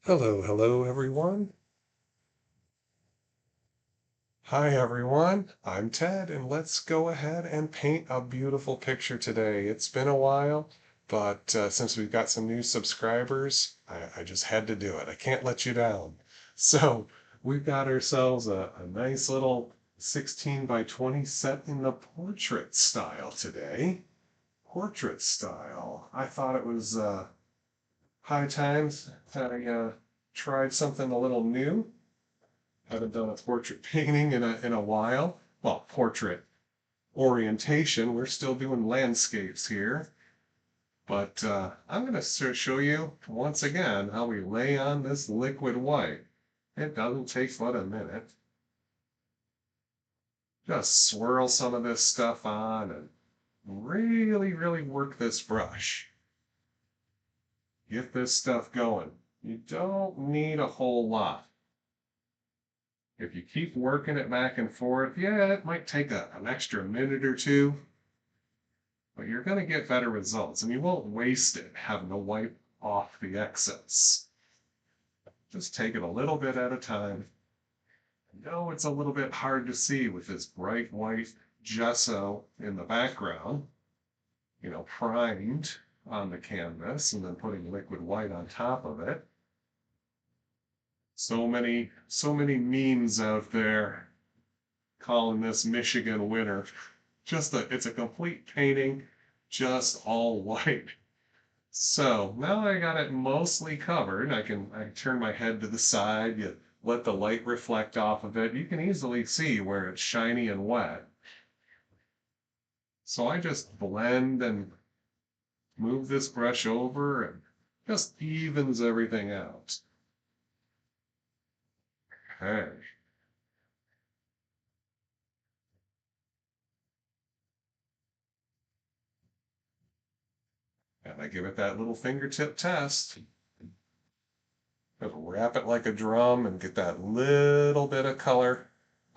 Hello everyone. Hi everyone, I'm Ted and let's go ahead and paint a beautiful picture today. It's been a while, but since we've got some new subscribers, I just had to do it. I can't let you down. So we've got ourselves a nice little 16 by 20 set in the portrait style today. Portrait style. I thought it was high times that I tried something a little new. Haven't done a portrait painting in a while. Well, portrait orientation. We're still doing landscapes here. But I'm going to show you once again how we lay on this liquid white. It doesn't take but a minute. Just swirl some of this stuff on and really work this brush. Get this stuff going. You don't need a whole lot. If you keep working it back and forth, yeah, it might take an extra minute or two, but you're going to get better results and you won't waste it having to wipe off the excess. Just take it a little bit at a time. I know it's a little bit hard to see with this bright white gesso in the background, primed on the canvas and then putting liquid white on top of it. So many memes out there calling this Michigan winter. It's a complete painting, just all white. So now I got it mostly covered. I turn my head to the side, you let the light reflect off of it. You can easily see where it's shiny and wet. So I just blend and move this brush over and just evens everything out. Okay. And I give it that little fingertip test. Just wrap it like a drum and get that little bit of color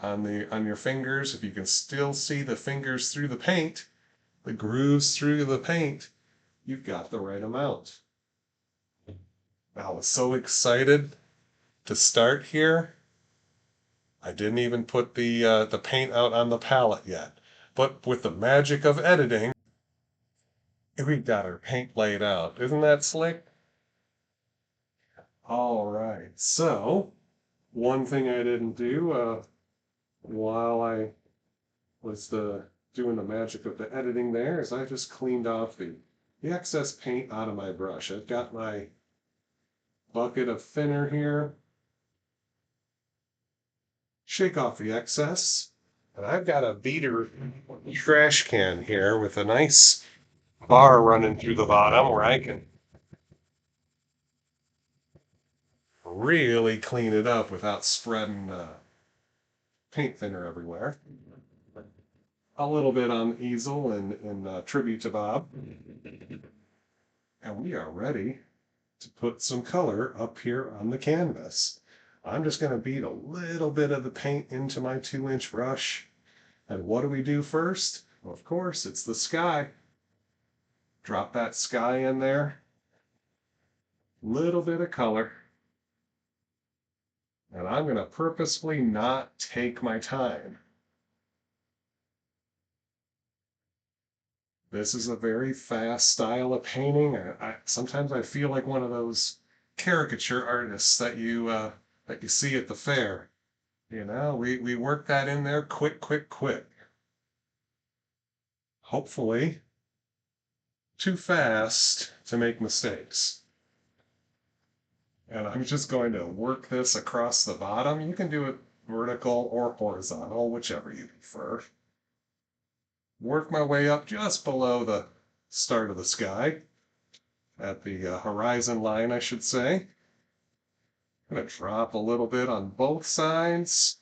on your fingers. If you can still see the fingers through the paint, the grooves through the paint, you've got the right amount. I was so excited to start here. I didn't even put the paint out on the palette yet. But with the magic of editing, we got our paint laid out. Isn't that slick? All right. So one thing I didn't do while I was doing the magic of the editing there is I just cleaned off the excess paint out of my brush. I've got my bucket of thinner here. Shake off the excess. And I've got a beater trash can here with a nice bar running through the bottom where I can really clean it up without spreading paint thinner everywhere. A little bit on easel in tribute to Bob. And we are ready to put some color up here on the canvas. I'm just going to beat a little bit of the paint into my 2-inch brush. And what do we do first? Well, of course, it's the sky. Drop that sky in there. Little bit of color. And I'm going to purposefully not take my time. This is a very fast style of painting. Sometimes I feel like one of those caricature artists that you see at the fair. We work that in there quick. Hopefully, too fast to make mistakes. And I'm just going to work this across the bottom. You can do it vertical or horizontal, whichever you prefer. Work my way up just below the start of the sky, at the horizon line, I should say. I'm going to drop a little bit on both sides,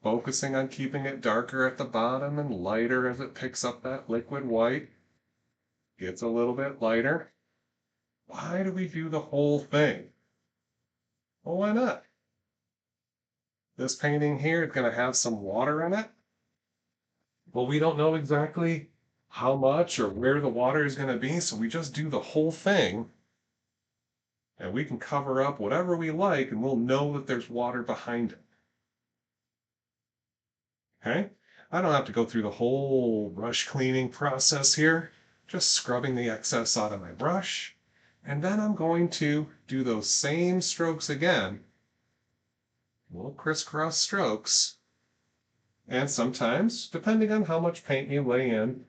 focusing on keeping it darker at the bottom and lighter as it picks up that liquid white. Gets a little bit lighter. Why do we do the whole thing? Well, why not? This painting here is going to have some water in it. Well, we don't know exactly how much or where the water is going to be, so we just do the whole thing And we can cover up whatever we like and we'll know that there's water behind it. Okay? I don't have to go through the whole brush cleaning process here, just scrubbing the excess out of my brush. And then I'm going to do those same strokes again, little crisscross strokes. And sometimes, depending on how much paint you lay in,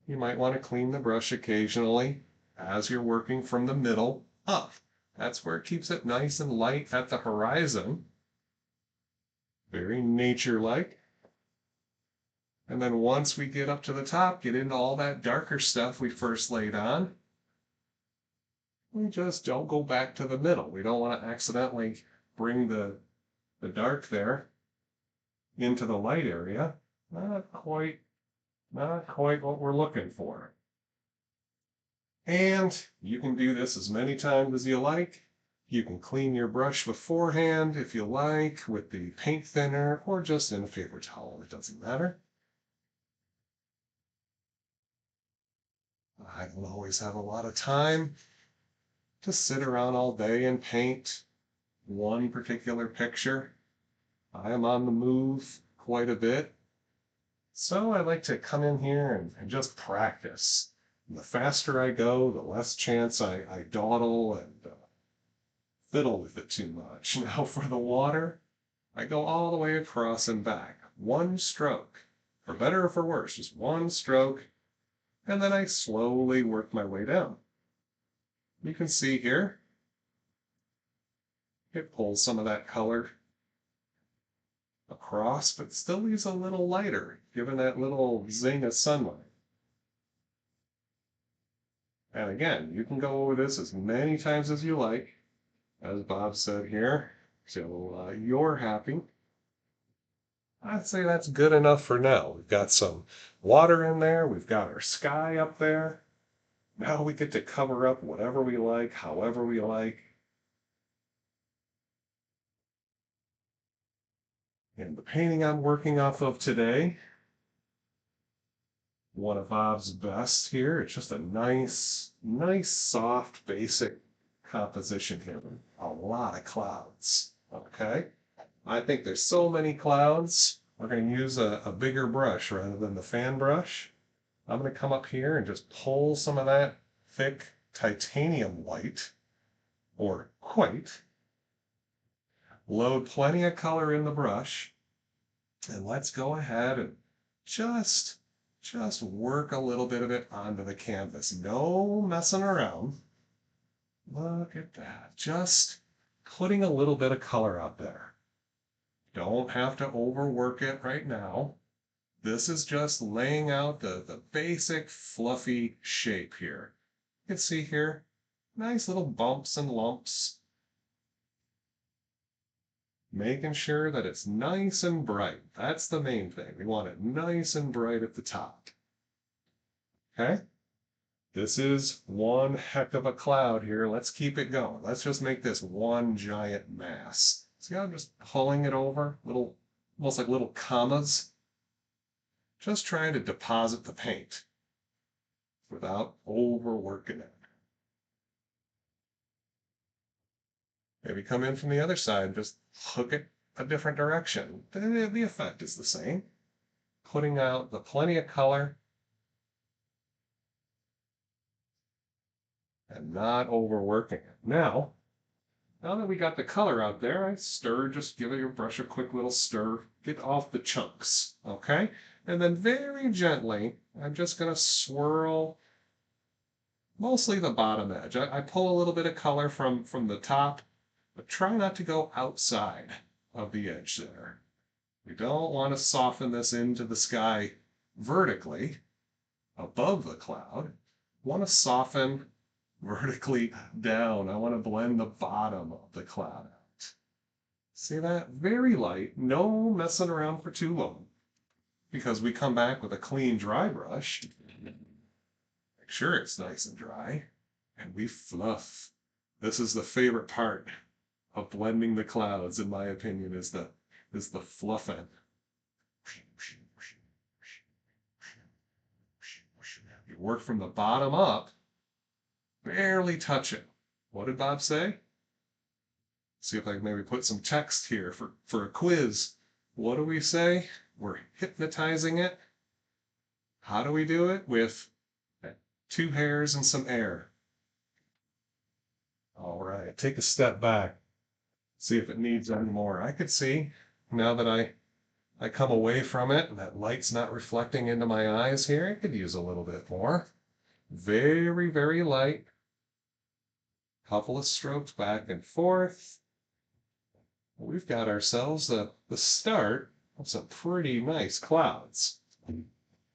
you might want to clean the brush occasionally as you're working from the middle up. That's where it keeps it nice and light at the horizon. Very nature-like. And then once we get up to the top, get into all that darker stuff we first laid on, we just don't go back to the middle. We don't want to accidentally bring the dark there into the light area. Not quite what we're looking for. And you can do this as many times as you like. You can clean your brush beforehand if you like with the paint thinner or just in a paper towel. It doesn't matter. I don't always have a lot of time to sit around all day and paint one particular picture. I am on the move quite a bit. So I like to come in here and just practice. And the faster I go, the less chance I dawdle and fiddle with it too much. Now for the water, I go all the way across and back. One stroke. For better or for worse, just one stroke. And then I slowly work my way down. You can see here, it pulls some of that color across, but still leaves a little lighter, given that little zing of sunlight. And again, you can go over this as many times as you like, as Bob said here, so you're happy. I'd say that's good enough for now. We've got some water in there, we've got our sky up there. Now we get to cover up whatever we like, however we like. And the painting I'm working off of today, one of Bob's best here. It's just a nice, soft, basic composition here. A lot of clouds, okay? I think there's so many clouds, we're going to use a bigger brush rather than the fan brush. I'm going to come up here and just pull some of that thick titanium white, or white, load plenty of color in the brush, and let's go ahead and just work a little bit of it onto the canvas. No messing around. Look at that. Just putting a little bit of color out there. Don't have to overwork it right now. This is just laying out the basic fluffy shape here. You can see here, nice little bumps and lumps. Making sure that it's nice and bright. That's the main thing. We want it nice and bright at the top. Okay? This is one heck of a cloud here. Let's keep it going. Let's just make this one giant mass. See how I'm just pulling it over? Almost like little commas. Just trying to deposit the paint without overworking it. Maybe come in from the other side and just hook it a different direction. The effect is the same. Putting out the plenty of color and not overworking it. Now that we got the color out there, I stir, just give your brush a quick little stir, get off the chunks, okay? And then very gently, I'm just gonna swirl mostly the bottom edge. I pull a little bit of color from the top, but try not to go outside of the edge there. We don't want to soften this into the sky vertically above the cloud. We want to soften vertically down. I want to blend the bottom of the cloud out. See that? Very light, no messing around for too long, because we come back with a clean, dry brush. Make sure it's nice and dry, and we fluff. This is the favorite part of blending the clouds, in my opinion, is the fluffing. You work from the bottom up, barely touch it. What did Bob say? See if I can maybe put some text here for a quiz. What do we say? We're hypnotizing it. How do we do it? With two hairs and some air. All right, take a step back. See if it needs any more. I could see now that I come away from it and that light's not reflecting into my eyes here, I could use a little bit more. Very, very light. Couple of strokes back and forth. We've got ourselves the start of some pretty nice clouds.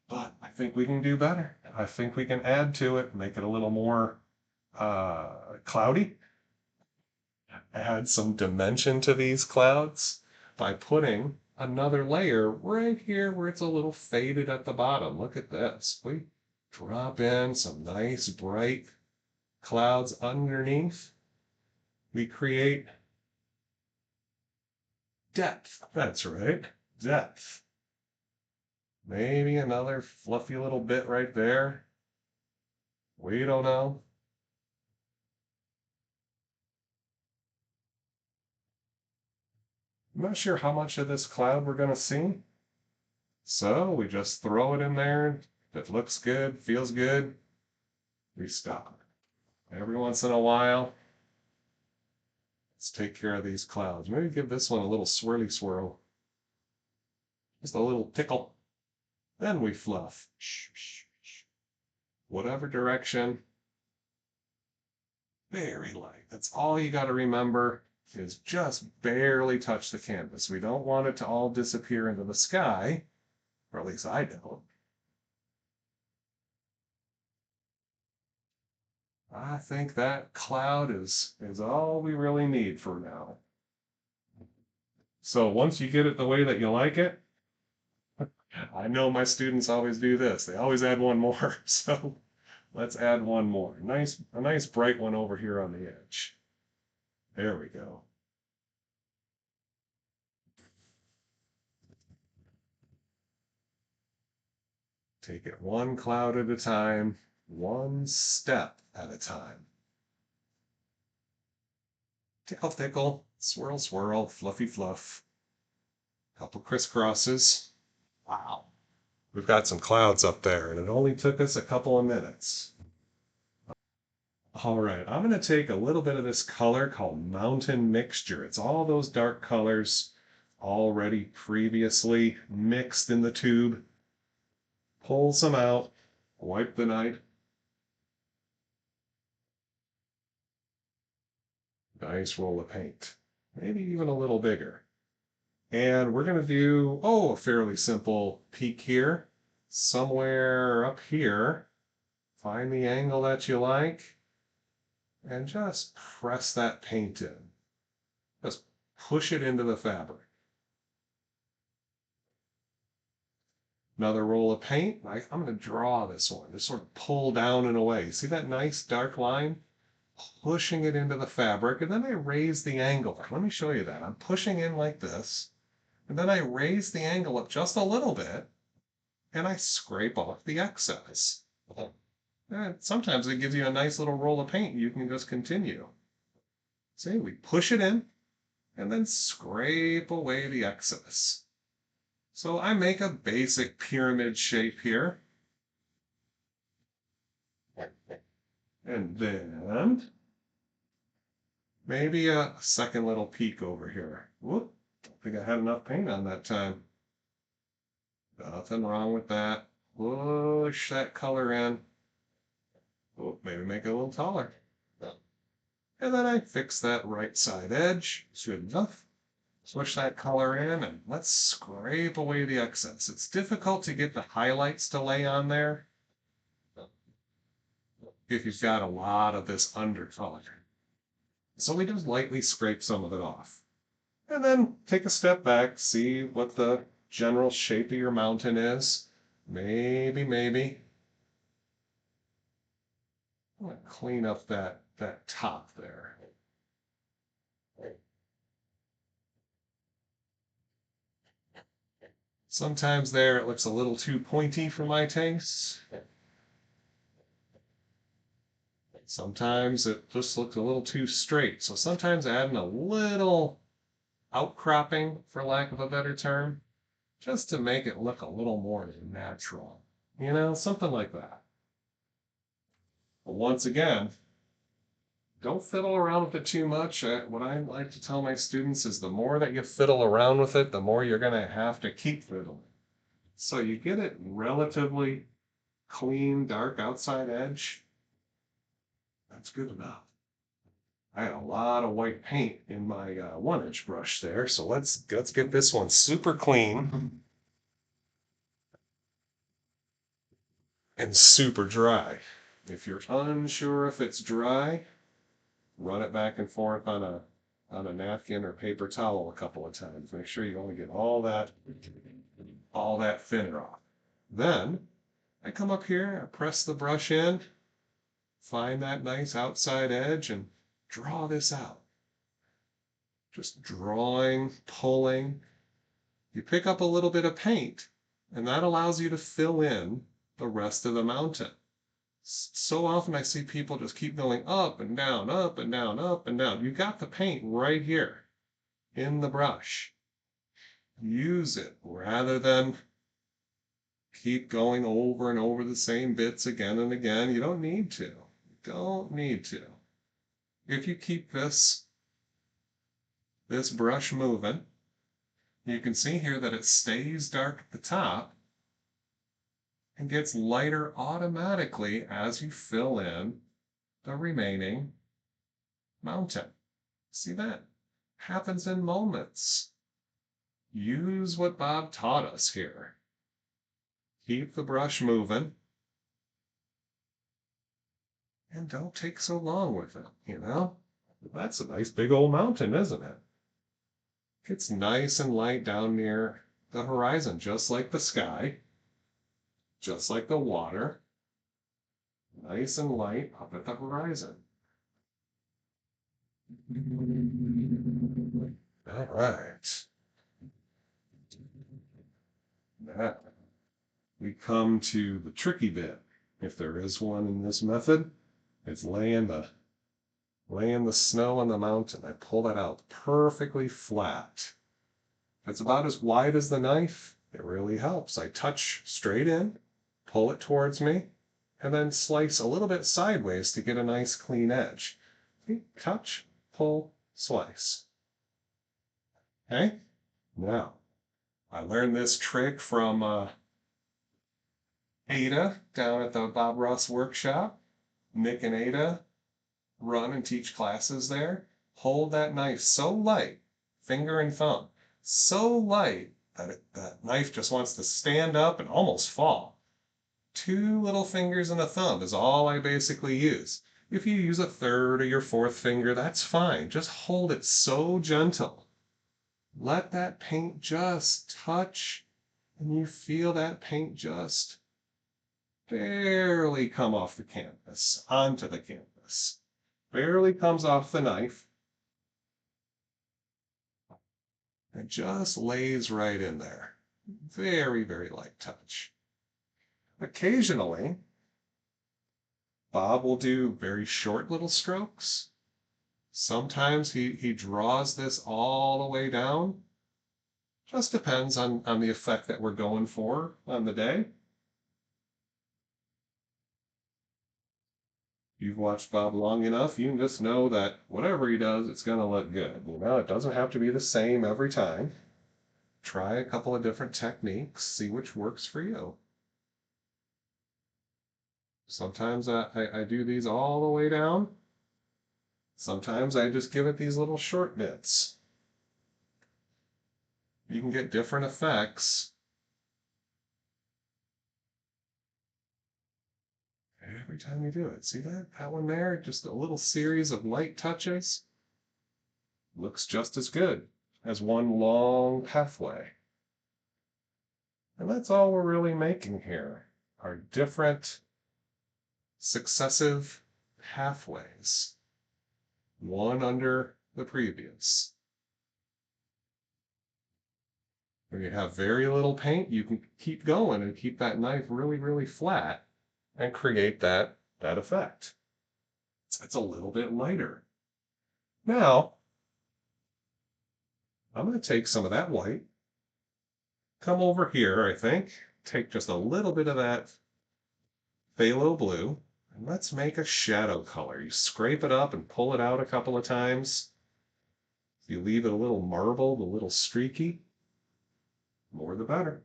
But I think we can do better. I think we can add to it, make it a little more cloudy, add some dimension to these clouds by putting another layer right here where it's a little faded at the bottom. Look at this. We drop in some nice bright clouds underneath. We create depth. That's right, depth. Maybe another fluffy little bit right there. We don't know. I'm not sure how much of this cloud we're going to see. So we just throw it in there. If it looks good, feels good, we stop. Every once in a while, let's take care of these clouds. Maybe give this one a little swirly swirl. Just a little tickle. Then we fluff. Whatever direction. Very light. That's all you got to remember is just barely touch the canvas. We don't want it to all disappear into the sky, or at least I don't. I think that cloud is all we really need for now. So once you get it the way that you like it, I know my students always do this. They always add one more. So let's add one more. A nice bright one over here on the edge. There we go. Take it one cloud at a time, one step at a time. Tickle, tickle, swirl, swirl, fluffy, fluff. Couple crisscrosses. Wow. We've got some clouds up there, and it only took us a couple of minutes. All right, I'm going to take a little bit of this color called Mountain Mixture. It's all those dark colors already previously mixed in the tube. Pull some out, wipe the knife. Nice roll of paint, maybe even a little bigger. And we're going to do, a fairly simple peak here. Somewhere up here, find the angle that you like, and just press that paint in. Just push it into the fabric. Another roll of paint. I'm going to draw this one, just sort of pull down and away. See that nice dark line? Pushing it into the fabric, and then I raise the angle. Let me show you that. I'm pushing in like this, and then I raise the angle up just a little bit, and I scrape off the excess. And sometimes it gives you a nice little roll of paint. You can just continue. See, we push it in, and then scrape away the excess. So I make a basic pyramid shape here. And then maybe a second little peak over here. Whoop, don't think I had enough paint on that time. Nothing wrong with that. Push that color in. Whoop, maybe make it a little taller. And then I fix that right side edge. Good enough. Switch that color in and let's scrape away the excess. It's difficult to get the highlights to lay on there if you've got a lot of this undercolor. So we just lightly scrape some of it off. And then take a step back, see what the general shape of your mountain is. Maybe. I'm going to clean up that top there. Sometimes there it looks a little too pointy for my taste. Sometimes it just looks a little too straight. So sometimes adding a little outcropping, for lack of a better term, just to make it look a little more natural. Something like that. But once again, don't fiddle around with it too much. What I like to tell my students is the more that you fiddle around with it, the more you're going to have to keep fiddling. So you get it relatively clean, dark outside edge. That's good enough. I had a lot of white paint in my 1-inch brush there, so let's get this one super clean and super dry. If you're unsure if it's dry, run it back and forth on a napkin or paper towel a couple of times. Make sure you only get all that thinner off. Then I come up here, I press the brush in, find that nice outside edge, and draw this out. Just drawing, pulling. You pick up a little bit of paint, and that allows you to fill in the rest of the mountain. So often I see people just keep going up and down, up and down, up and down. You got the paint right here in the brush. Use it rather than keep going over and over the same bits again and again. You don't need to. You don't need to. If you keep this brush moving, you can see here that it stays dark at the top and gets lighter automatically as you fill in the remaining mountain. See that? Happens in moments. Use what Bob taught us here. Keep the brush moving. And don't take so long with it. That's a nice big old mountain, isn't it? It's nice and light down near the horizon, just like the sky, just like the water. Nice and light up at the horizon. All right. Now we come to the tricky bit, if there is one in this method. It's laying the snow on the mountain. I pull that out perfectly flat. It's about as wide as the knife. It really helps. I touch straight in, pull it towards me, and then slice a little bit sideways to get a nice clean edge. See? Touch, pull, slice. Okay? Now, I learned this trick from Ada down at the Bob Ross workshop. Nick and Ada run and teach classes there. Hold that knife so light, finger and thumb, so light that that knife just wants to stand up and almost fall. 2 little fingers and a thumb is all I basically use. If you use a 3rd or your 4th finger, that's fine. Just hold it so gentle. Let that paint just touch, and you feel that paint just barely come off the canvas, onto the canvas. Barely comes off the knife. It just lays right in there. Very, very light touch. Occasionally, Bob will do very short little strokes. Sometimes he draws this all the way down. Just depends on the effect that we're going for on the day. You've watched Bob long enough, you can just know that whatever he does, it's going to look good. It doesn't have to be the same every time. Try a couple of different techniques, see which works for you. Sometimes I do these all the way down. Sometimes I just give it these little short bits. You can get different effects every time you do it. See that? That one there, just a little series of light touches. Looks just as good as one long pathway. And that's all we're really making here, are different successive pathways, one under the previous. When you have very little paint, you can keep going and keep that knife really, really flat and create that effect. It's a little bit lighter. Now, I'm going to take some of that white, come over here, I think, take just a little bit of that phthalo blue, and let's make a shadow color. You scrape it up and pull it out a couple of times. If you leave it a little marbled, a little streaky, more the better.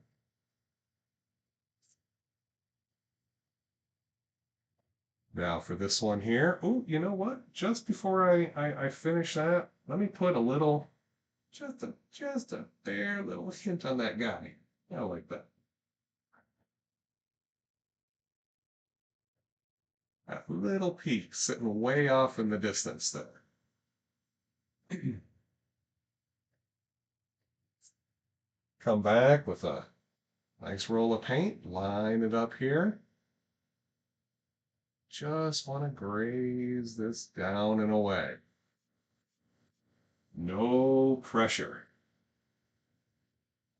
Now for this one here, oh, you know what? Just before I finish that, let me put a little, just a bare little hint on that guy. I like that. That little peak sitting way off in the distance there. Come back with a nice roll of paint, line it up here. Just want to graze this down and away. No pressure.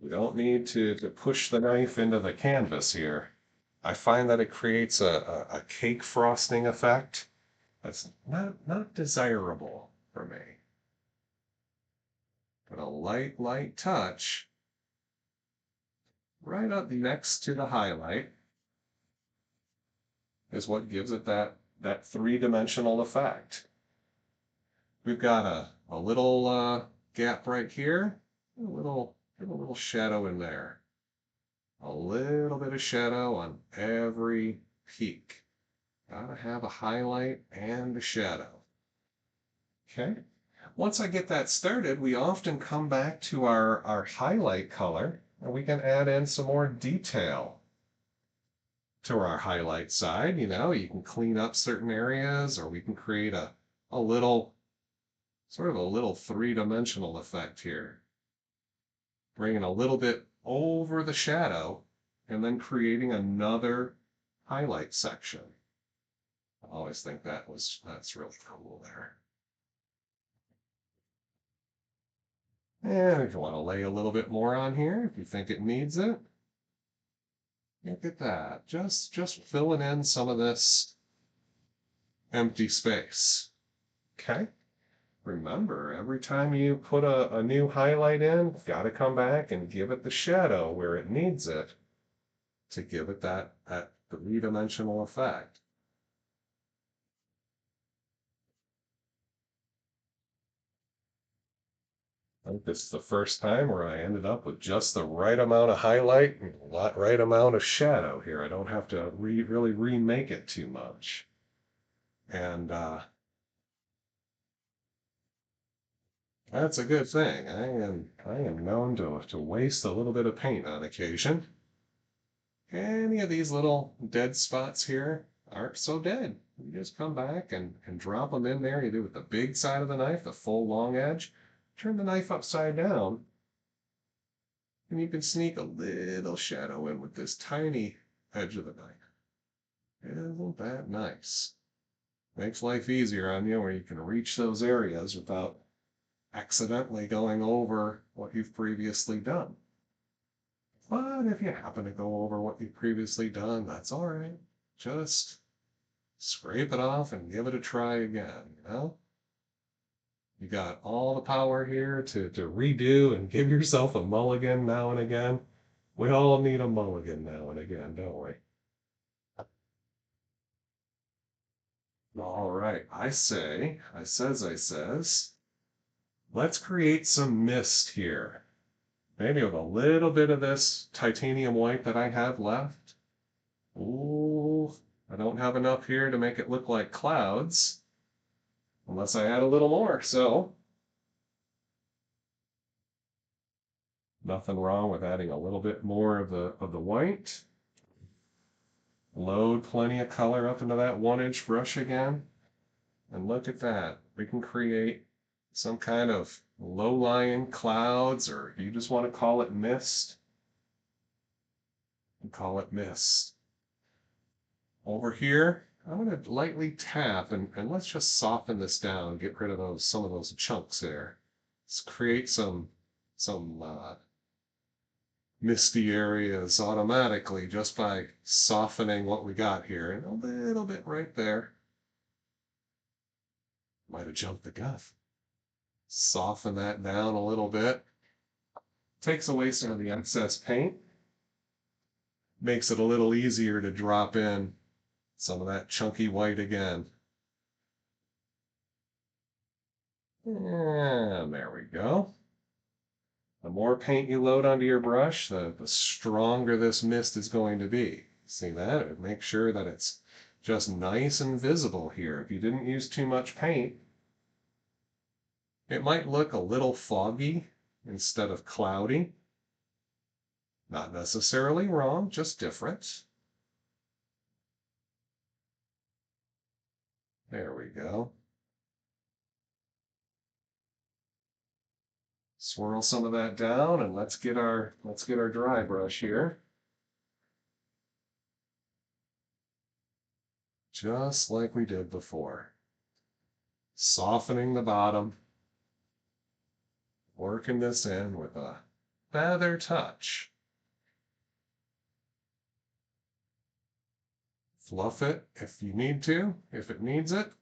We don't need to push the knife into the canvas here. I find that it creates a cake frosting effect that's not desirable for me. But a light touch right up next to the highlight is what gives it that three-dimensional effect. We've got a little gap right here, a little shadow in there. A little bit of shadow on every peak. Gotta have a highlight and a shadow. Okay. Once I get that started, we often come back to our highlight color and we can add in some more detail to our highlight side. You know, you can clean up certain areas or we can create a little, sort of a little three-dimensional effect here. Bringing a little bit over the shadow and then creating another highlight section. I always think that's really cool there. And if you want to lay a little bit more on here, if you think it needs it, look at that. Just filling in some of this empty space. Okay? Remember, every time you put a new highlight in, got to come back and give it the shadow where it needs it to give it that three-dimensional effect. I think this is the first time where I ended up with just the right amount of highlight and right amount of shadow here. I don't have to really remake it too much. And that's a good thing. I am known to waste a little bit of paint on occasion. Any of these little dead spots here aren't so dead. You just come back and drop them in there. You do it with the big side of the knife, the full long edge. Turn the knife upside down, and you can sneak a little shadow in with this tiny edge of the knife. Isn't that nice? Makes life easier on you where you can reach those areas without accidentally going over what you've previously done. But if you happen to go over what you've previously done, that's all right. Just scrape it off and give it a try again, you know? You got all the power here to redo and give yourself a mulligan now and again. We all need a mulligan now and again, don't we? All right, I says, let's create some mist here. Maybe with a little bit of this titanium white that I have left. Ooh, I don't have enough here to make it look like clouds, unless I add a little more, so nothing wrong with adding a little bit more of the white. Load plenty of color up into that 1-inch brush again. And look at that. We can create some kind of low-lying clouds, or if you just want to call it mist, you call it mist. Over here, I'm going to lightly tap and let's just soften this down, get rid of some of those chunks there. Let's create some misty areas automatically just by softening what we got here, and a little bit right there. Might have jumped the gun. Soften that down a little bit. Takes away some of the excess paint. Makes it a little easier to drop in some of that chunky white again. And there we go. The more paint you load onto your brush, the stronger this mist is going to be. See that? Make sure that it's just nice and visible here. If you didn't use too much paint, it might look a little foggy instead of cloudy. Not necessarily wrong, just different. There we go. Swirl some of that down and let's get our dry brush here. Just like we did before. Softening the bottom. Working this in with a feather touch. Fluff it if you need to, if it needs it.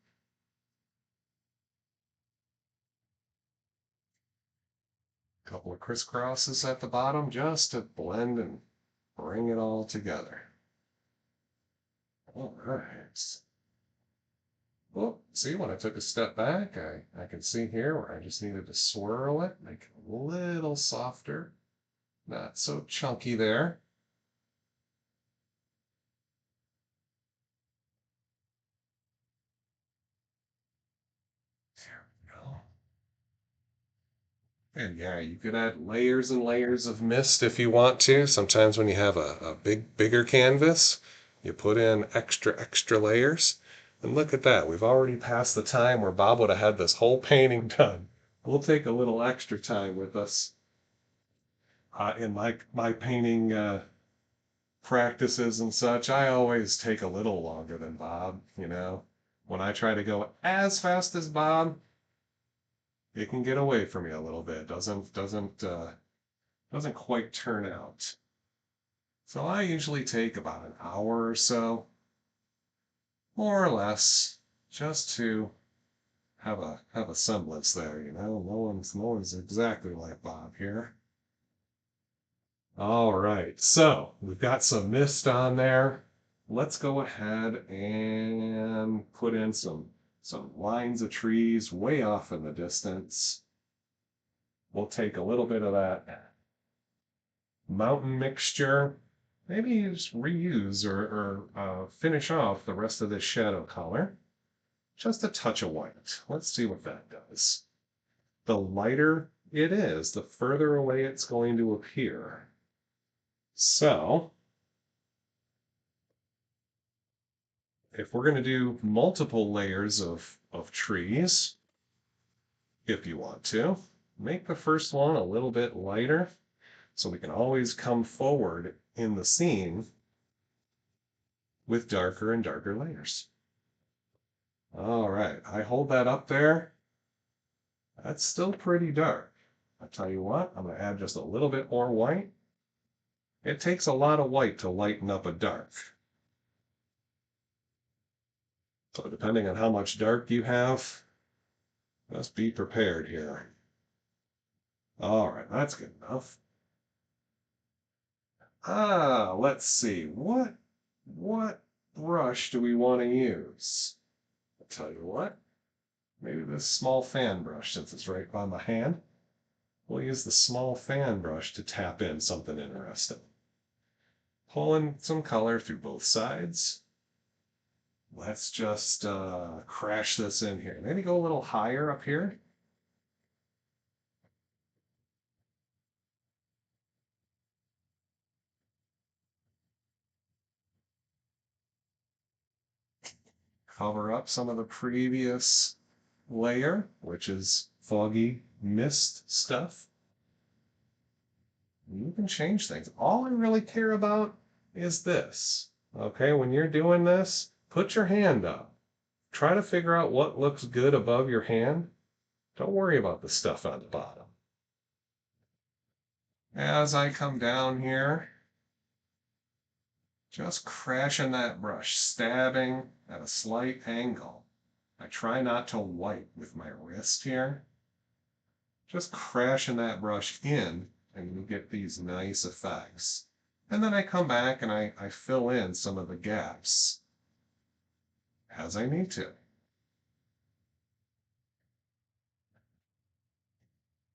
A couple of crisscrosses at the bottom just to blend and bring it all together. All right. Well, see, when I took a step back, I can see here where I just needed to swirl it, make it a little softer, not so chunky there. There we go. And yeah, you could add layers and layers of mist if you want to. Sometimes when you have a bigger canvas, you put in extra layers. And look at that, we've already passed the time where Bob would have had this whole painting done. We'll take a little extra time with us. In my painting practices and such, I always take a little longer than Bob, you know. When I try to go as fast as Bob, it can get away from me a little bit. Doesn't quite turn out. So I usually take about an hour or so, more or less, just to have a semblance there, you know. No one's exactly like Bob here. All right, so we've got some mist on there. Let's go ahead and put in some lines of trees way off in the distance. We'll take a little bit of that mountain mixture, maybe just reuse or finish off the rest of this shadow color. Just a touch of white. Let's see what that does. The lighter it is, the further away it's going to appear. So, if we're going to do multiple layers of trees, if you want to, make the first one a little bit lighter so we can always come forward in the scene with darker and darker layers. All right, I hold that up there. That's still pretty dark. I'll tell you what, I'm going to add just a little bit more white. It takes a lot of white to lighten up a dark. So depending on how much dark you have, just be prepared here. All right, that's good enough. Let's see. What brush do we want to use? I'll tell you what. Maybe this small fan brush, since it's right by my hand. We'll use the small fan brush to tap in something interesting. Pull in some color through both sides. Let's just crash this in here. Maybe go a little higher up here. Cover up some of the previous layer, which is foggy mist stuff. You can change things. All I really care about is this. Okay, when you're doing this, put your hand up. Try to figure out what looks good above your hand. Don't worry about the stuff on the bottom. As I come down here, just crashing that brush, stabbing at a slight angle. I try not to wipe with my wrist here. Just crashing that brush in, and you get these nice effects. And then I come back and I fill in some of the gaps as I need to.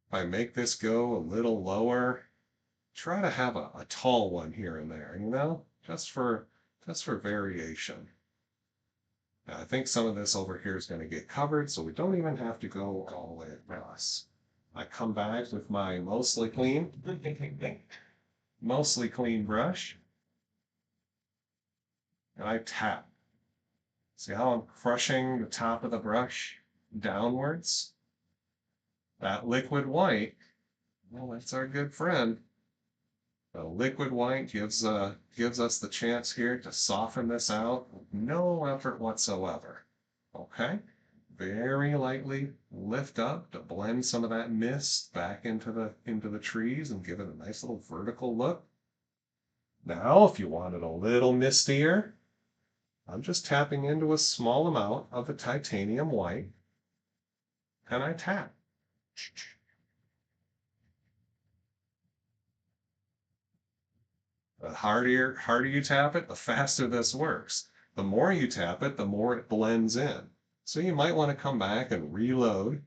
If I make this go a little lower, try to have a tall one here and there, just for variation. Now, I think some of this over here is going to get covered, so we don't even have to go all the way across. I come back with my mostly clean brush, and I tap. See how I'm crushing the top of the brush downwards? That liquid white, well, that's our good friend. The liquid white gives us the chance here to soften this out with no effort whatsoever. Okay? Very lightly lift up to blend some of that mist back into the trees and give it a nice little vertical look. Now, if you want it a little mistier, I'm just tapping into a small amount of the titanium white, and I tap. The harder you tap it, the faster this works. The more you tap it, the more it blends in. So you might want to come back and reload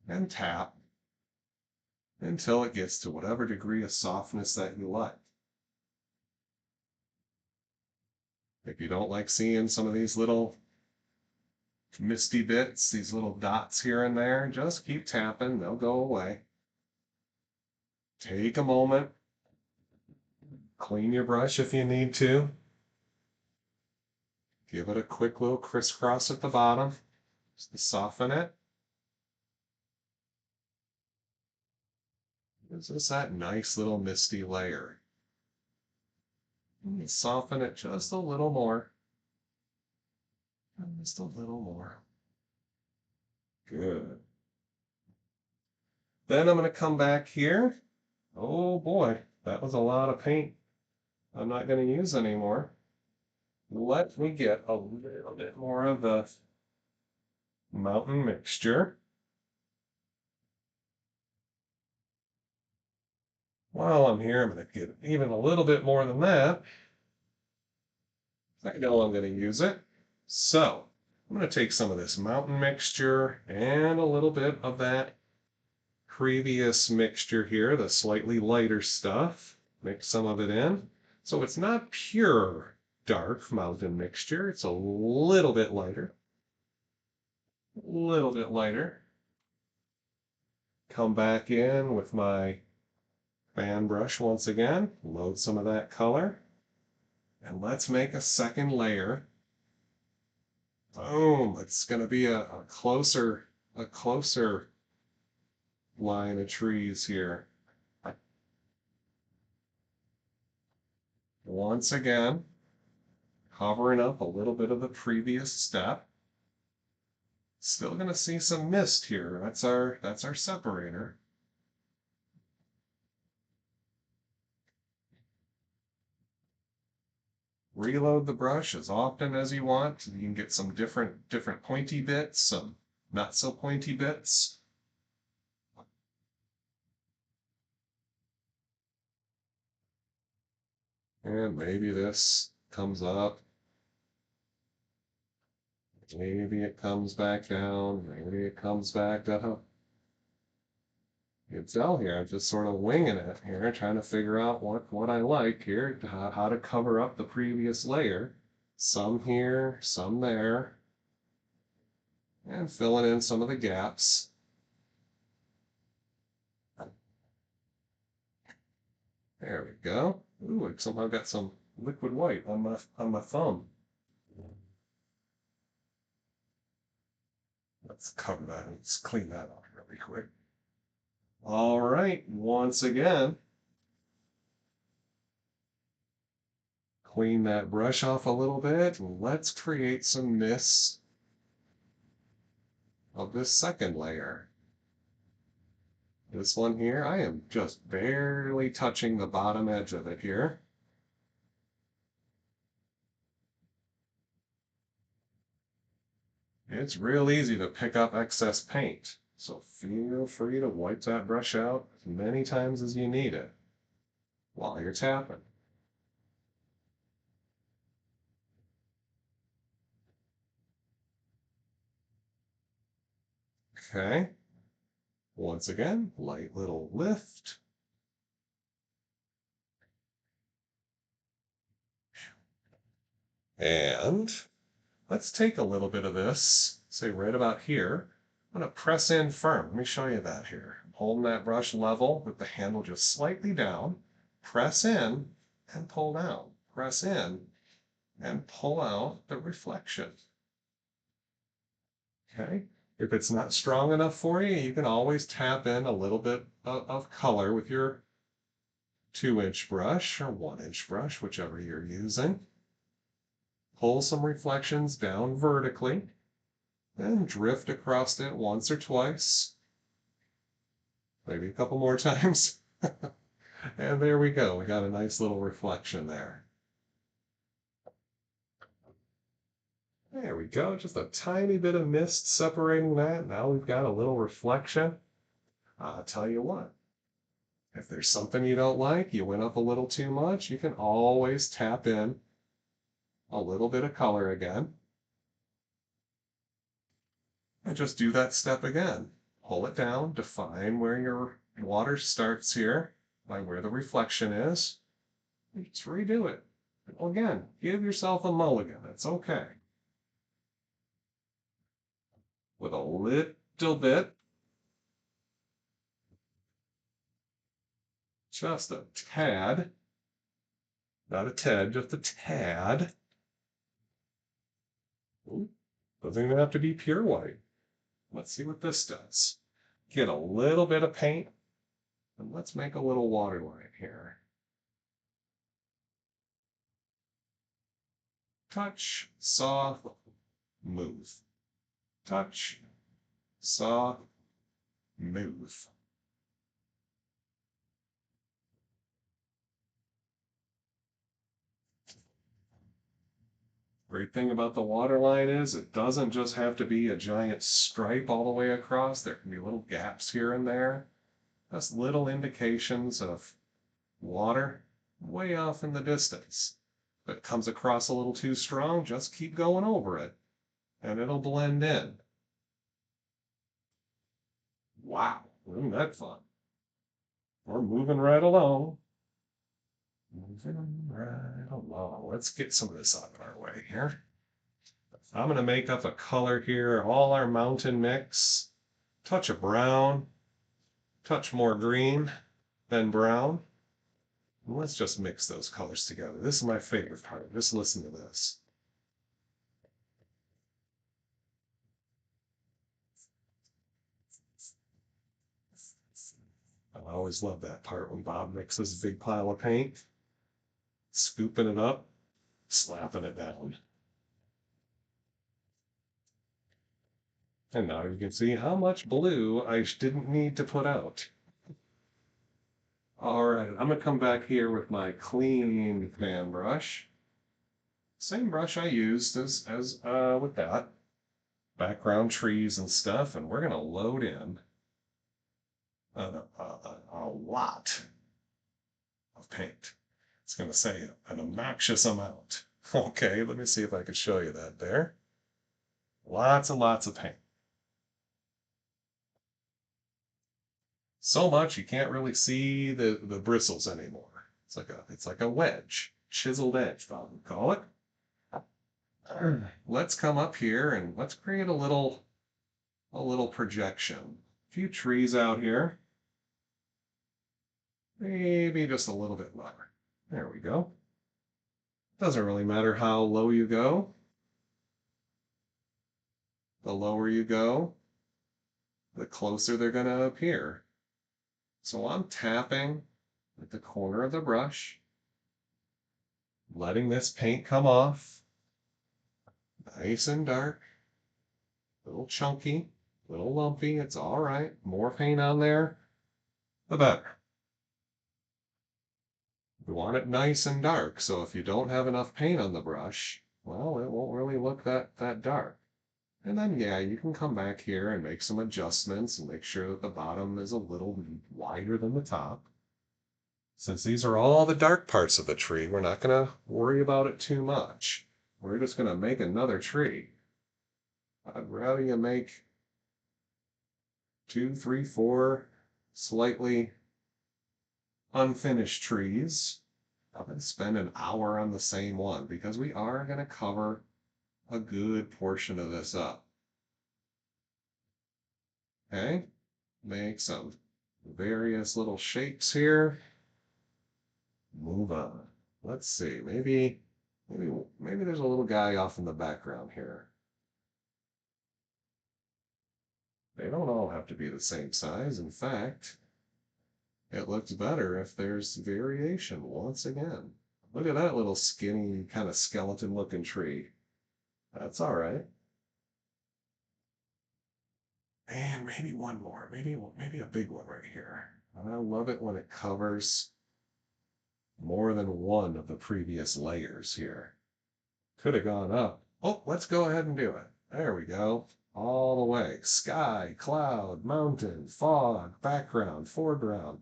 and tap until it gets to whatever degree of softness that you like. If you don't like seeing some of these little misty bits, these little dots here and there, just keep tapping, they'll go away. Take a moment, clean your brush if you need to. Give it a quick little crisscross at the bottom, just to soften it. Gives us that nice little misty layer. And soften it just a little more. Just a little more. Good. Then I'm going to come back here. Oh boy, that was a lot of paint I'm not going to use anymore. Let me get a little bit more of the mountain mixture. While I'm here, I'm going to get even a little bit more than that. I know I'm going to use it. So I'm going to take some of this mountain mixture and a little bit of that previous mixture here, the slightly lighter stuff. Mix some of it in. So it's not pure dark mountain mixture. It's a little bit lighter. A little bit lighter. Come back in with my fan brush once again. Load some of that color. And let's make a second layer. Boom! It's going to be a closer line of trees here. Once again, covering up a little bit of the previous step. Still going to see some mist here. That's our separator. Reload the brush as often as you want. You can get some different pointy bits, some not so pointy bits. And maybe this comes up. Maybe it comes back down. Maybe it comes back up. You can tell here, I'm just sort of winging it here, trying to figure out what I like here, how to cover up the previous layer. Some here, some there. And filling in some of the gaps. There we go. Ooh, I somehow got some liquid white on my thumb. Let's cover that. Let's clean that off really quick. All right, once again, clean that brush off a little bit, and let's create some mist of this second layer. This one here, I am just barely touching the bottom edge of it here. it's real easy to pick up excess paint. So feel free to wipe that brush out as many times as you need it while you're tapping. Okay. Once again, light little lift. And let's take a little bit of this, say right about here. I'm going to press in firm. Let me show you that here. I'm holding that brush level with the handle just slightly down. Press in and pull down. Press in and pull out the reflection. Okay? If it's not strong enough for you, you can always tap in a little bit of color with your 2-inch brush or 1-inch brush, whichever you're using. Pull some reflections down vertically and drift across it once or twice, maybe a couple more times. And there we go. We got a nice little reflection there. There we go. Just a tiny bit of mist separating that. Now we've got a little reflection. I'll tell you what, if there's something you don't like, you went up a little too much, you can always tap in a little bit of color again. And just do that step again. Pull it down, define where your water starts here by where the reflection is. Just redo it. Again, give yourself a mulligan. It's okay. With a little bit, just a tad, not a Ted, just a tad. Ooh, doesn't even have to be pure white. Let's see what this does. Get a little bit of paint, and let's make a little water line here. Touch, soft, move. Touch, soft, move. Great thing about the water line is it doesn't just have to be a giant stripe all the way across. There can be little gaps here and there. That's little indications of water way off in the distance. If it comes across a little too strong, just keep going over it and it'll blend in. Wow, isn't that fun? We're moving right along. Moving right along. Let's get some of this out of our way here. I'm going to make up a color here, all our mountain mix. Touch of brown, touch more green than brown. And let's just mix those colors together. This is my favorite part. Just listen to this. I always love that part when Bob mixes a big pile of paint, scooping it up, slapping it down. And now you can see how much blue I didn't need to put out. All right, I'm gonna come back here with my clean fan brush. Same brush I used as with that. Background trees and stuff, and we're gonna load in a lot of paint. It's gonna say an obnoxious amount. Okay, let me see if I can show you that there. Lots and lots of paint. So much you can't really see the bristles anymore. It's like a wedge, chiseled edge, Bob would call it. Let's come up here and let's create a little projection. A few trees out here. Maybe just a little bit lower. There we go. Doesn't really matter how low you go. The lower you go, the closer they're going to appear. So I'm tapping at the corner of the brush, letting this paint come off. Nice and dark, a little chunky, a little lumpy. It's all right. More paint on there, the better. We want it nice and dark, so if you don't have enough paint on the brush, well, it won't really look that dark. And then, yeah, you can come back here and make some adjustments and make sure that the bottom is a little wider than the top. Since these are all the dark parts of the tree, we're not going to worry about it too much. We're just going to make another tree. I'd rather you make 2, 3, 4 slightly unfinished trees. I'm going to spend an hour on the same one because we are going to cover a good portion of this up. Okay, make some various little shapes here. Move on. Let's see, maybe there's a little guy off in the background here. They don't all have to be the same size. In fact, it looks better if there's variation once again. Look at that little skinny, kind of skeleton looking tree. That's all right. And maybe one more, maybe a big one right here. And I love it when it covers more than one of the previous layers here. Could have gone up. Oh, let's go ahead and do it. There we go. All the way. Sky, cloud, mountain, fog, background, foreground.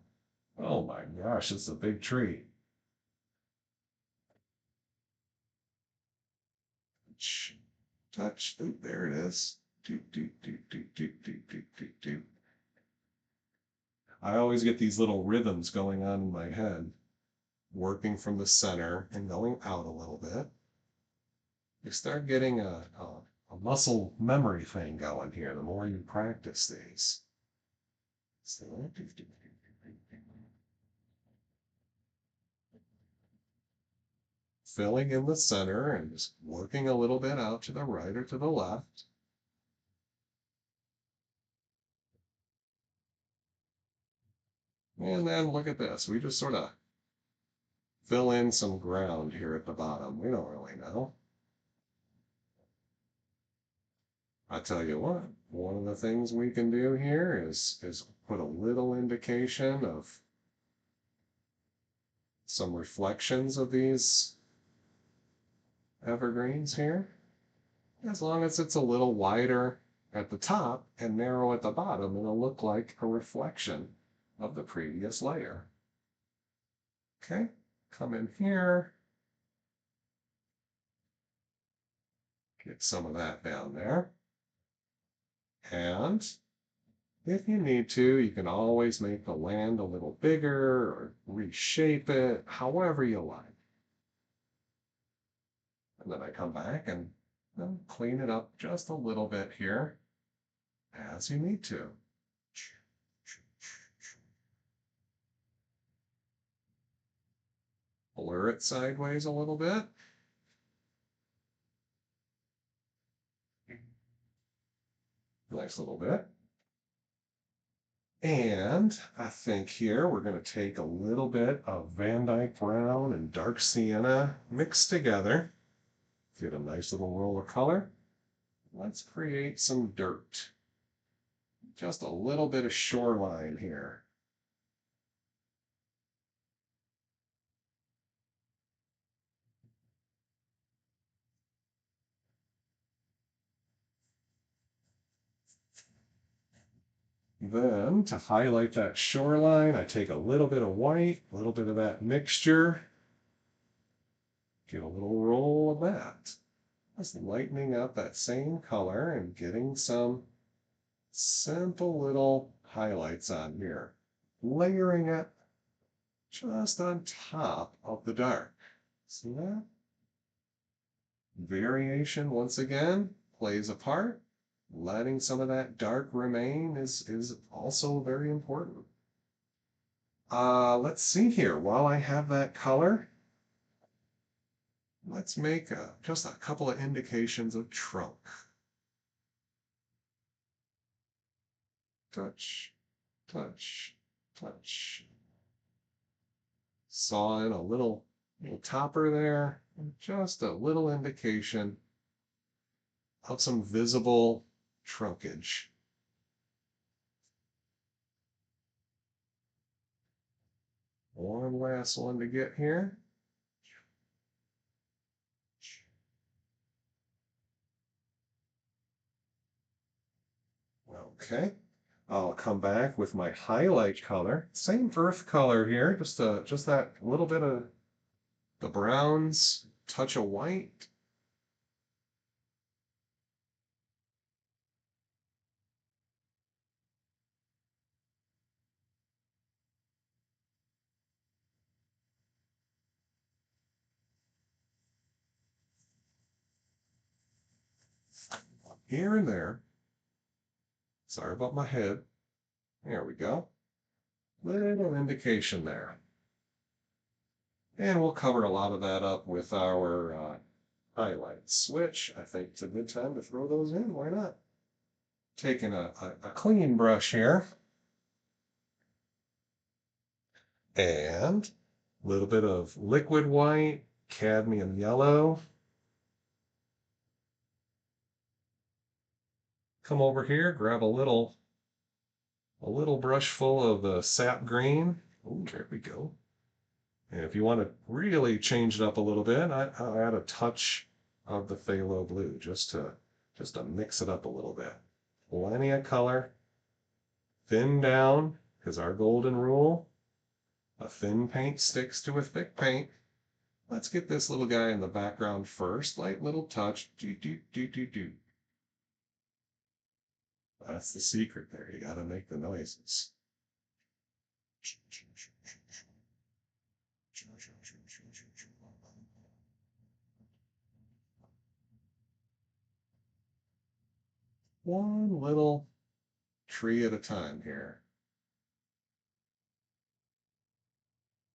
Oh my gosh, it's a big tree. Touch, touch. Ooh, there it is. Do, do, do, do, do, do, do, do, do. I always get these little rhythms going on in my head, working from the center and going out a little bit. You start getting a muscle memory thing going here the more you practice these. So, filling in the center and just working a little bit out to the right or to the left. And then look at this. We just sort of fill in some ground here at the bottom. We don't really know. I tell you what, one of the things we can do here is put a little indication of some reflections of these evergreens here. As long as it's a little wider at the top and narrow at the bottom, it'll look like a reflection of the previous layer. Okay, come in here, get some of that down there. And if you need to, you can always make the land a little bigger or reshape it however you like. And then I come back and clean it up just a little bit here as you need to. Blur it sideways a little bit. Nice little bit. And I think here we're going to take a little bit of Van Dyke Brown and dark sienna mixed together. Get a nice little roll of color. Let's create some dirt. Just a little bit of shoreline here. Then to highlight that shoreline, I take a little bit of white, a little bit of that mixture, get a little roll of that. Just lightening up that same color and getting some simple little highlights on here, layering it just on top of the dark. See that? Variation, once again, plays a part. Letting some of that dark remain is also very important. Let's see here. While I have that color, let's make just a couple of indications of trunk. Touch, touch, touch. Saw in a little topper there, and just a little indication of some visible trunkage. One last one to get here. Okay. I'll come back with my highlight color. Same earth color here, just that little bit of the browns, touch of white. Here and there. Sorry about my head. There we go. Little indication there. And we'll cover a lot of that up with our highlights, which I think it's a good time to throw those in. Why not? Taking a clean brush here and a little bit of liquid white, cadmium yellow. Come over here, grab a little brush full of the sap green. Oh, there we go. And if you want to really change it up a little bit, I'll add a touch of the phthalo blue just to mix it up a little bit. Plenty of color. Thin down, because our golden rule, a thin paint sticks to a thick paint. Let's get this little guy in the background first. Light little touch. Do, do, do, do, do. That's the secret there. You got to make the noises. One little tree at a time here.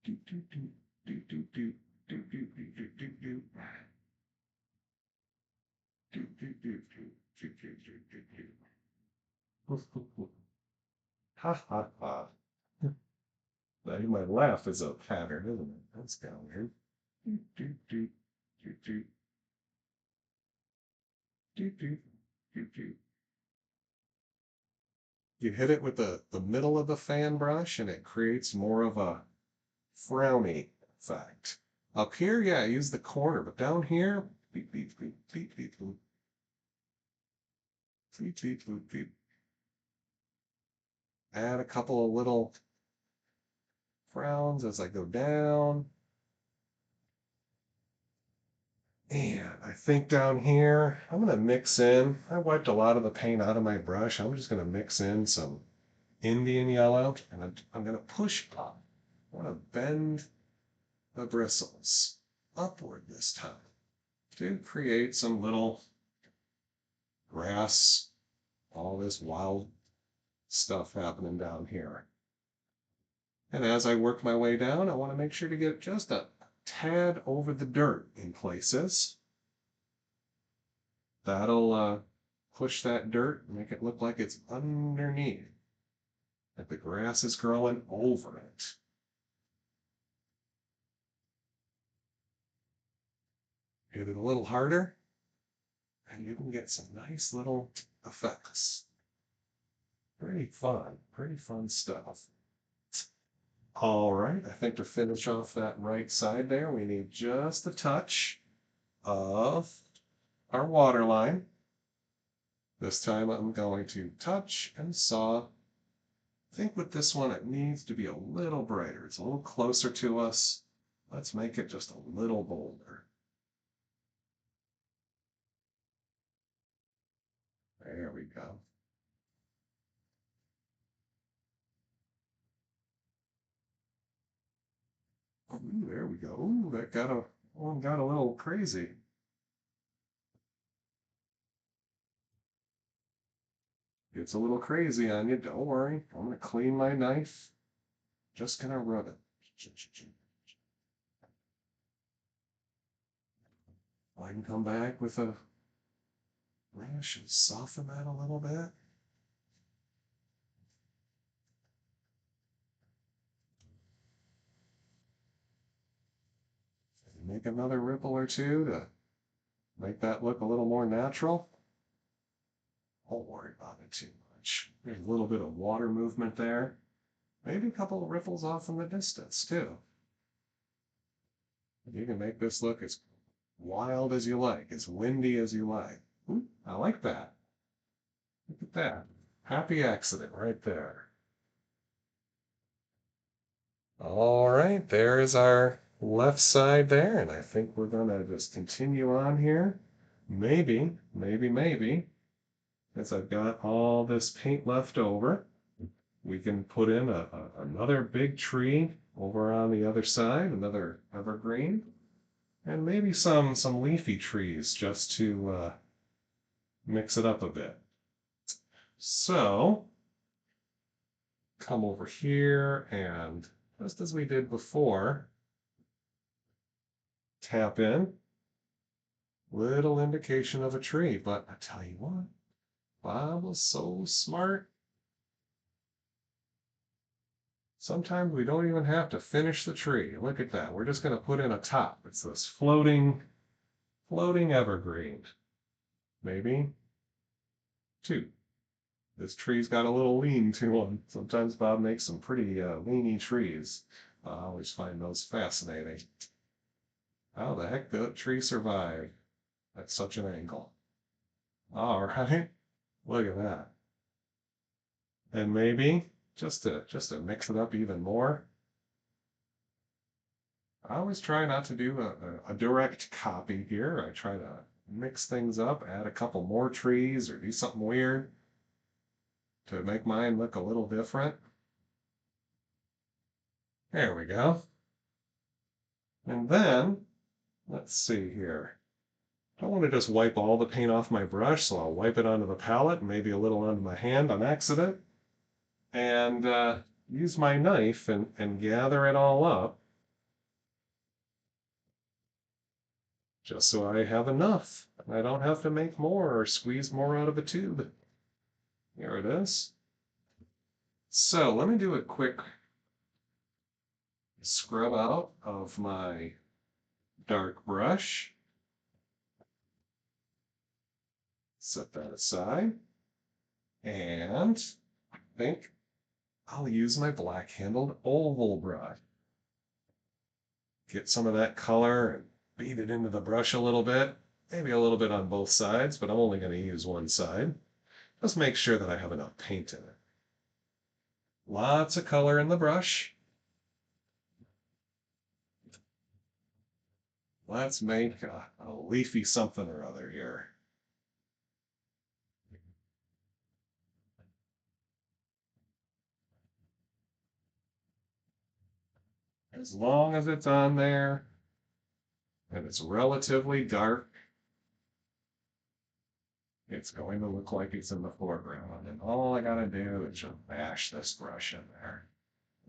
Do, do, do, do, do, do, do, do, do, do, do, do. Do, do, do, do, do, do, do, do, do. Ha ha ha. Now you might laugh as a pattern, isn't it? That's kind of weird. Do, do, do, do, do, do, do, do, do. You hit it with the middle of the fan brush and it creates more of a frowny effect. Up here, yeah, use the corner, but down here, beep, beep, beep, beep, beep, boop, beep, beep, boop, beep. Add a couple of little frowns as I go down. And I think down here, I'm going to mix in, I wiped a lot of the paint out of my brush. I'm just going to mix in some Indian yellow, and I'm going to push up. I want to bend the bristles upward this time to create some little grass, all this wild stuff happening down here. And as I work my way down, I want to make sure to get just a tad over the dirt in places. That'll push that dirt and make it look like it's underneath, like the grass is growing over it. Hit it a little harder, and you can get some nice little effects. Pretty fun stuff. All right, I think to finish off that right side there, we need just a touch of our water line. This time I'm going to touch and saw. I think with this one, it needs to be a little brighter. It's a little closer to us. Let's make it just a little bolder. There we go. Ooh, there we go. Ooh, that got a little crazy. It's a little crazy on you. Don't worry. I'm gonna clean my knife. Just gonna rub it. I can come back with a brush and soften that a little bit. Make another ripple or two to make that look a little more natural. Don't worry about it too much. There's a little bit of water movement there. Maybe a couple of ripples off in the distance too. You can make this look as wild as you like, as windy as you like. Ooh, I like that. Look at that. Happy accident right there. All right, there is our left side there, and I think we're gonna just continue on here. Maybe, as I've got all this paint left over, we can put in another big tree over on the other side, another evergreen, and maybe some leafy trees just to mix it up a bit. So come over here and just as we did before, tap in, little indication of a tree. But I tell you what, Bob was so smart. Sometimes we don't even have to finish the tree. Look at that. We're just going to put in a top. It's this floating evergreen. Maybe two. This tree's got a little lean to him. Sometimes Bob makes some pretty leany trees. I always find those fascinating. How the heck did that tree survive at such an angle? All right, look at that. And maybe just to mix it up even more, I always try not to do a direct copy here. I try to mix things up, add a couple more trees, or do something weird to make mine look a little different. There we go. And then, let's see here. I don't want to just wipe all the paint off my brush, so I'll wipe it onto the palette and maybe a little onto my hand on accident. And use my knife and gather it all up just so I have enough. I don't have to make more or squeeze more out of a tube. Here it is. So let me do a quick scrub out of my dark brush. Set that aside. And I think I'll use my black-handled oval brush. Get some of that color and beat it into the brush a little bit. Maybe a little bit on both sides, but I'm only going to use one side. Just make sure that I have enough paint in it. Lots of color in the brush. Let's make a leafy something or other here. As long as it's on there and it's relatively dark, it's going to look like it's in the foreground. And all I gotta do is just mash this brush in there.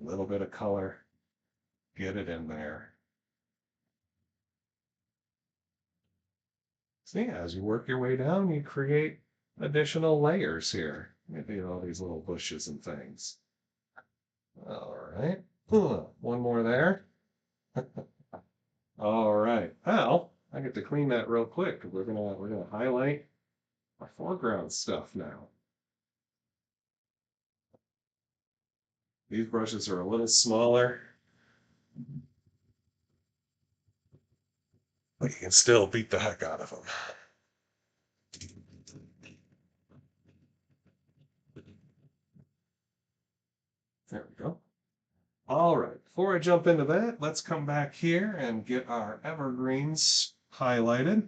A little bit of color, get it in there. So yeah, as you work your way down, you create additional layers here. Maybe all these little bushes and things. All right, one more there. All right, well, I get to clean that real quick. We're gonna highlight my foreground stuff now. These brushes are a little smaller, but you can still beat the heck out of them. There we go. All right, before I jump into that, let's come back here and get our evergreens highlighted.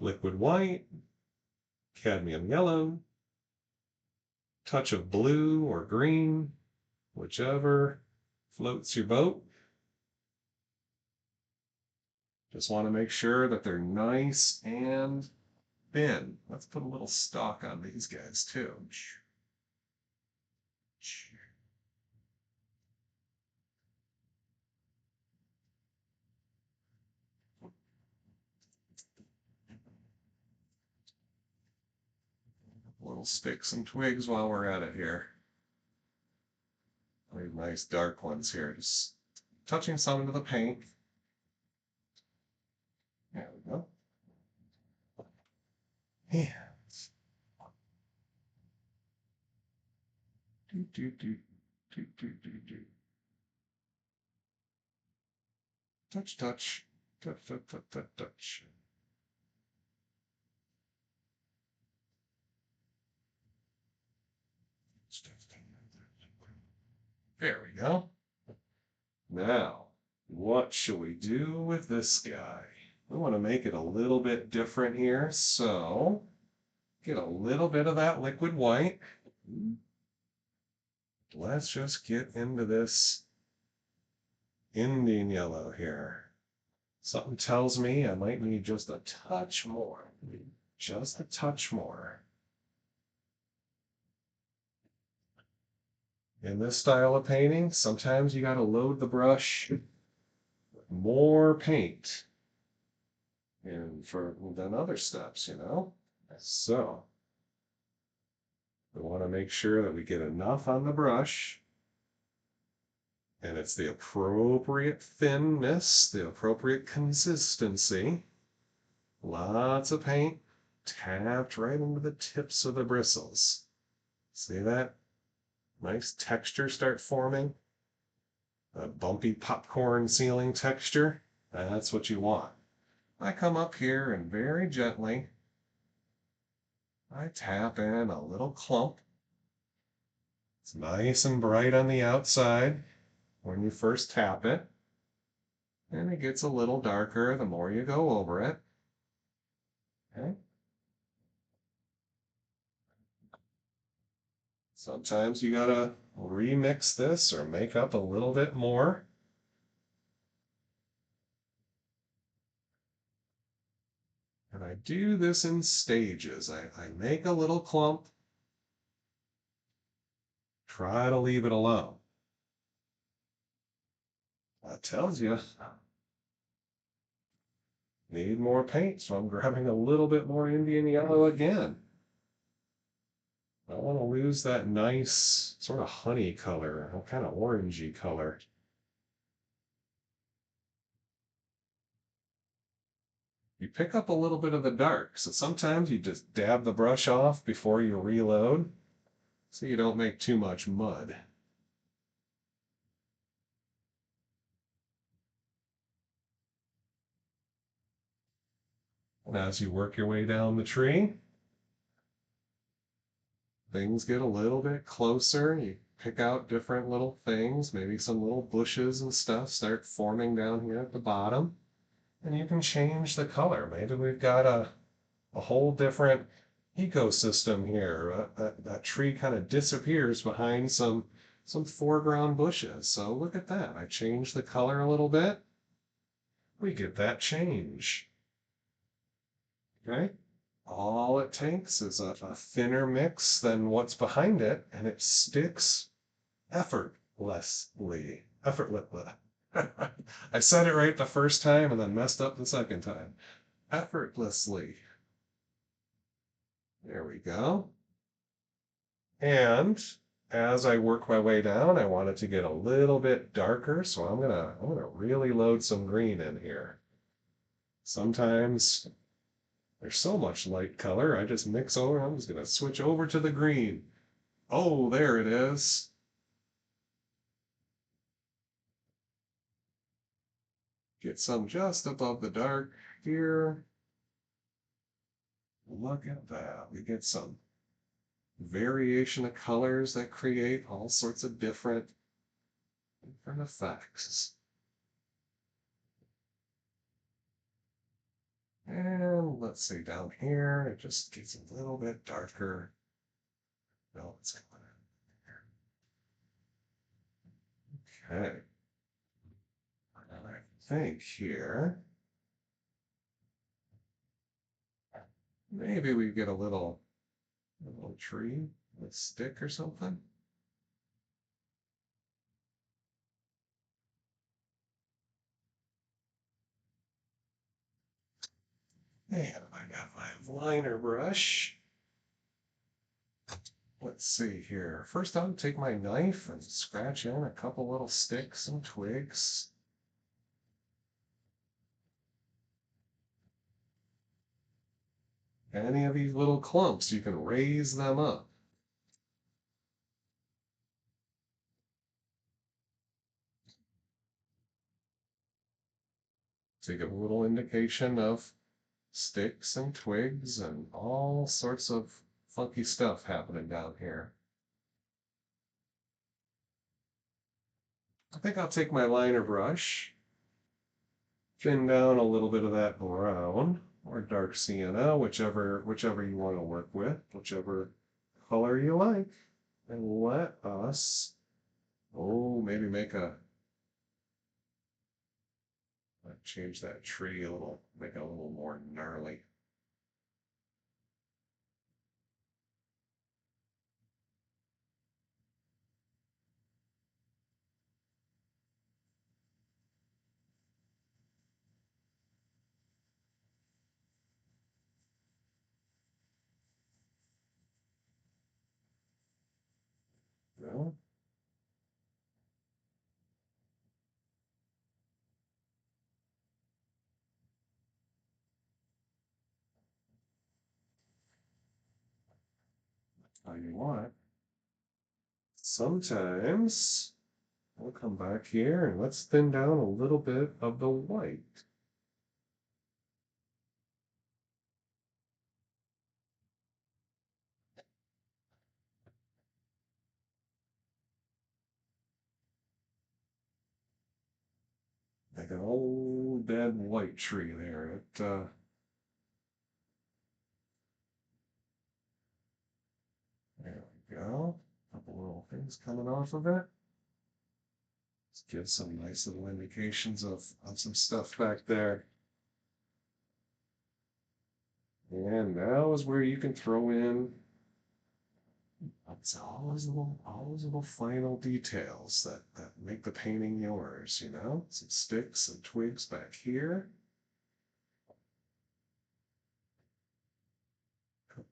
Liquid white, cadmium yellow, touch of blue or green, whichever floats your boat. Just want to make sure that they're nice and thin. Let's put a little stock on these guys too. Little sticks and twigs while we're at it here. These nice dark ones here, just touching some into the paint. There we go. Yeah. Do, do, do, do, do, do, do. Touch, touch, touch, touch, touch, touch, touch. There we go. Now, what should we do with this guy? We want to make it a little bit different here, so get a little bit of that liquid white. Let's just get into this Indian yellow here. Something tells me I might need just a touch more. Just a touch more. In this style of painting, sometimes you got to load the brush with more paint than other steps, you know? So, we want to make sure that we get enough on the brush and it's the appropriate thinness, the appropriate consistency. Lots of paint tapped right into the tips of the bristles. See that? Nice texture start forming. A bumpy popcorn ceiling texture. That's what you want. I come up here and very gently, I tap in a little clump. It's nice and bright on the outside when you first tap it. And it gets a little darker the more you go over it. Okay? Sometimes you gotta remix this or make up a little bit more. And I do this in stages. I make a little clump, try to leave it alone. That tells you need more paint, so I'm grabbing a little bit more Indian yellow again. I don't want to lose that nice sort of honey color, kind of orangey color. You pick up a little bit of the dark, so sometimes you just dab the brush off before you reload, so you don't make too much mud. And as you work your way down the tree, things get a little bit closer. You pick out different little things, maybe some little bushes and stuff start forming down here at the bottom. And you can change the color. Maybe we've got a whole different ecosystem here. That tree kind of disappears behind some foreground bushes. So look at that. I changed the color a little bit. We get that change. Okay? All it takes is a thinner mix than what's behind it, and it sticks effortlessly. Effortlessly. I said it right the first time and then messed up the second time. Effortlessly. There we go. And as I work my way down, I want it to get a little bit darker, so I'm gonna really load some green in here. Sometimes there's so much light color, I just mix over. I'm just gonna switch over to the green. Oh, there it is. Get some just above the dark here. Look at that. We get some variation of colors that create all sorts of different effects. And let's see down here, it just gets a little bit darker. No, it's coming in. Okay. And I think here, maybe we get a little tree, a stick or something. And I got my liner brush. Let's see here. First, I'll take my knife and scratch in a couple little sticks and twigs. Any of these little clumps, you can raise them up. To give a little indication of sticks and twigs and all sorts of funky stuff happening down here. I think I'll take my liner brush, thin down a little bit of that brown or dark sienna, whichever you want to work with, whichever color you like. And let us, maybe change that tree a little, make it a little more gnarly. Well, how you want. Sometimes we'll come back here and let's thin down a little bit of the white. Like an old dead white tree there. There we go. A couple little things coming off of it. Let's get some nice little indications of some stuff back there. And now is where you can throw in all those little final details that make the painting yours, you know? Some sticks and twigs back here.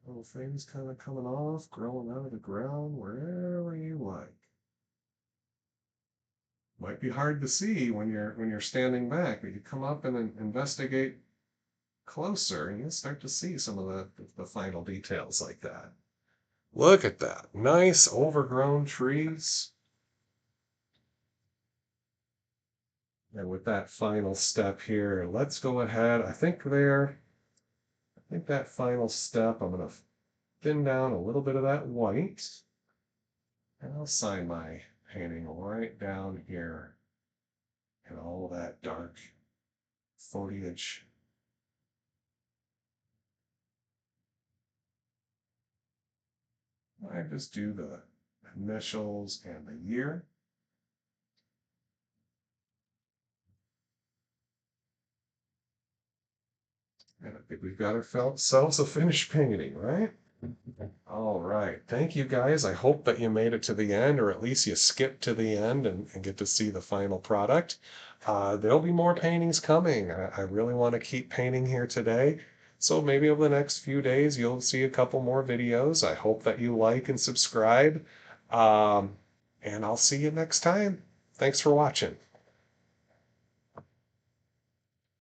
Little things kind of coming off, growing out of the ground, wherever you like. Might be hard to see when you're standing back, but you come up and investigate closer, and you'll start to see some of the final details like that. Look at that. Nice overgrown trees. And with that final step here, let's go ahead. I think that final step, I'm going to thin down a little bit of that white. And I'll sign my painting right down here in all that dark foliage. I just do the initials and the year. And I think we've got ourselves a finished painting, right? All right. Thank you guys. I hope that you made it to the end, or at least you skipped to the end and get to see the final product. There'll be more paintings coming. I really want to keep painting here today. So maybe over the next few days, you'll see a couple more videos. I hope that you like and subscribe. And I'll see you next time. Thanks for watching.